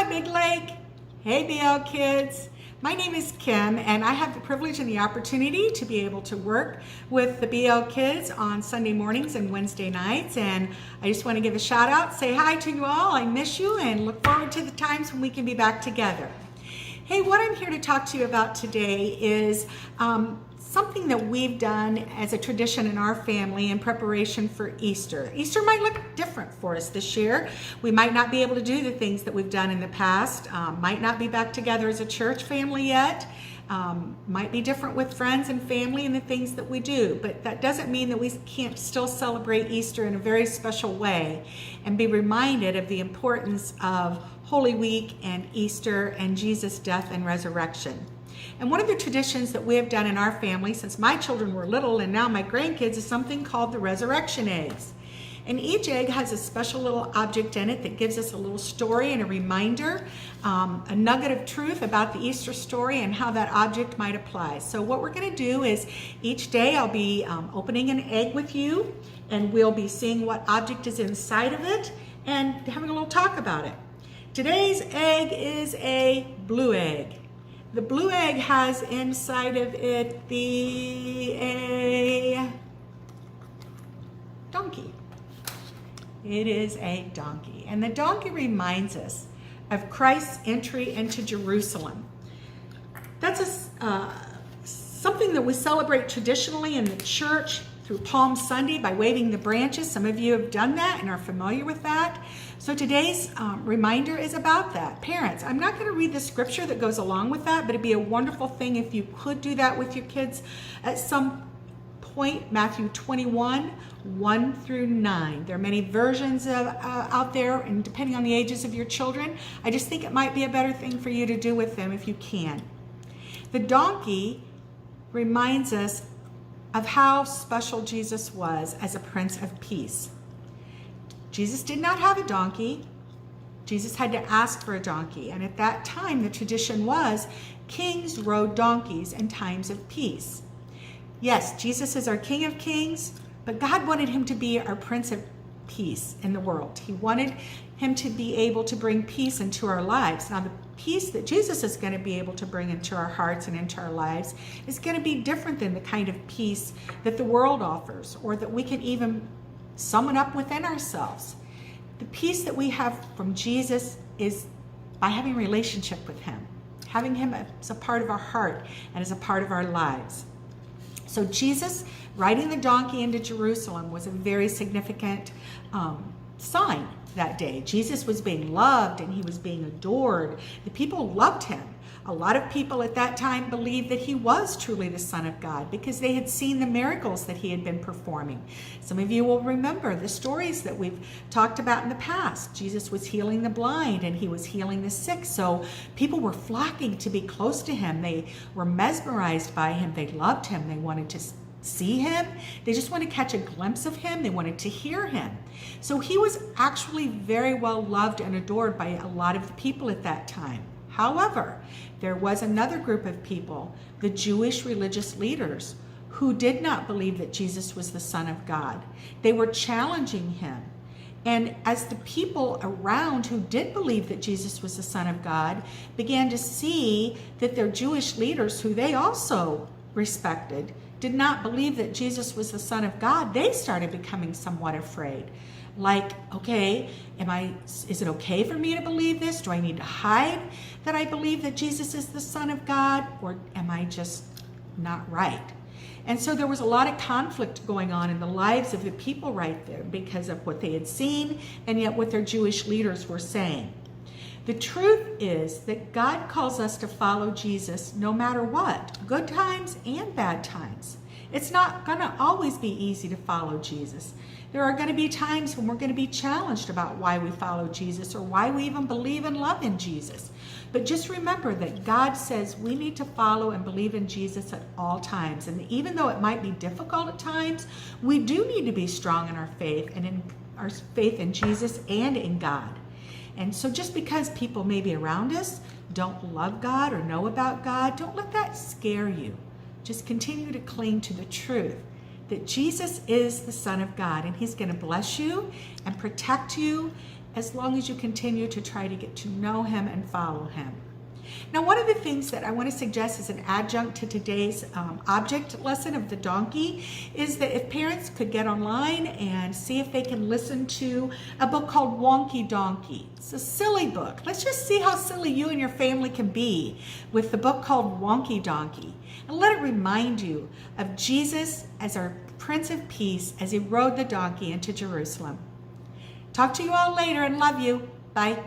Hi, Big Lake. Hey, BL kids. My name is Kim, and I have the privilege and the opportunity to be able to work with the BL kids on Sunday mornings and Wednesday nights. And I just want to give a shout out, say hi to you all. I miss you and look forward to the times when we can be back together. Hey, what I'm here to talk to you about today is something that we've done as a tradition in our family in preparation for Easter. Easter might look different for us this year. We might not be able to do the things that we've done in the past, might not be back together as a church family yet, might be different with friends and family and the things that we do, but that doesn't mean that we can't still celebrate Easter in a very special way and be reminded of the importance of Holy Week and Easter and Jesus' death and resurrection. And one of the traditions that we have done in our family since my children were little and now my grandkids is something called the resurrection eggs. And each egg has a special little object in it that gives us a little story and a reminder, a nugget of truth about the Easter story and how that object might apply. So what we're going to do is each day I'll be opening an egg with you, and we'll be seeing what object is inside of it and having a little talk about it. Today's egg is a blue egg. The blue egg has inside of it a donkey. It is a donkey. And the donkey reminds us of Christ's entry into Jerusalem. That's something that we celebrate traditionally in the church through Palm Sunday by waving the branches. Some of you have done that and are familiar with that. So today's reminder is about that. Parents, I'm not going to read the scripture that goes along with that, but it'd be a wonderful thing if you could do that with your kids at some point. Matthew 21, 1 through 9. There are many versions out there, and depending on the ages of your children, I just think it might be a better thing for you to do with them if you can. The donkey reminds us of how special Jesus was as a Prince of Peace. Jesus did not have a donkey. Jesus had to ask for a donkey. And at that time, the tradition was kings rode donkeys in times of peace. Yes, Jesus is our King of Kings, but God wanted him to be our Prince of Peace in the world. He wanted him to be able to bring peace into our lives. Now, the peace that Jesus is going to be able to bring into our hearts and into our lives is going to be different than the kind of peace that the world offers or that we can even summon up within ourselves. The peace that we have from Jesus is by having a relationship with him, having him as a part of our heart and as a part of our lives. So Jesus riding the donkey into Jerusalem was a very significant sign that day. Jesus was being loved and he was being adored. The people loved him. A lot of people at that time believed that he was truly the Son of God because they had seen the miracles that he had been performing. Some of you will remember the stories that we've talked about in the past. Jesus was healing the blind and he was healing the sick. So people were flocking to be close to him. They were mesmerized by him. They loved him. They wanted to see him. They just wanted to catch a glimpse of him. They wanted to hear him. So he was actually very well loved and adored by a lot of the people at that time. However, there was another group of people, the Jewish religious leaders, who did not believe that Jesus was the Son of God. They were challenging him. And as the people around who did believe that Jesus was the Son of God began to see that their Jewish leaders, who they also respected, did not believe that Jesus was the Son of God, they started becoming somewhat afraid. Like, okay, is it okay for me to believe this? Do I need to hide that I believe that Jesus is the Son of God? Or am I just not right? And so there was a lot of conflict going on in the lives of the people right there because of what they had seen and yet what their Jewish leaders were saying. The truth is that God calls us to follow Jesus no matter what, good times and bad times. It's not going to always be easy to follow Jesus. There are going to be times when we're going to be challenged about why we follow Jesus or why we even believe and love in Jesus. But just remember that God says we need to follow and believe in Jesus at all times. And even though it might be difficult at times, we do need to be strong in our faith and in our faith in Jesus and in God. And so just because people maybe around us don't love God or know about God, don't let that scare you. Just continue to cling to the truth that Jesus is the Son of God, and he's going to bless you and protect you as long as you continue to try to get to know him and follow him. Now, one of the things that I want to suggest as an adjunct to today's object lesson of the donkey is that if parents could get online and see if they can listen to a book called Wonky Donkey. It's a silly book. Let's just see how silly you and your family can be with the book called Wonky Donkey. And let it remind you of Jesus as our Prince of Peace as he rode the donkey into Jerusalem. Talk to you all later and love you. Bye.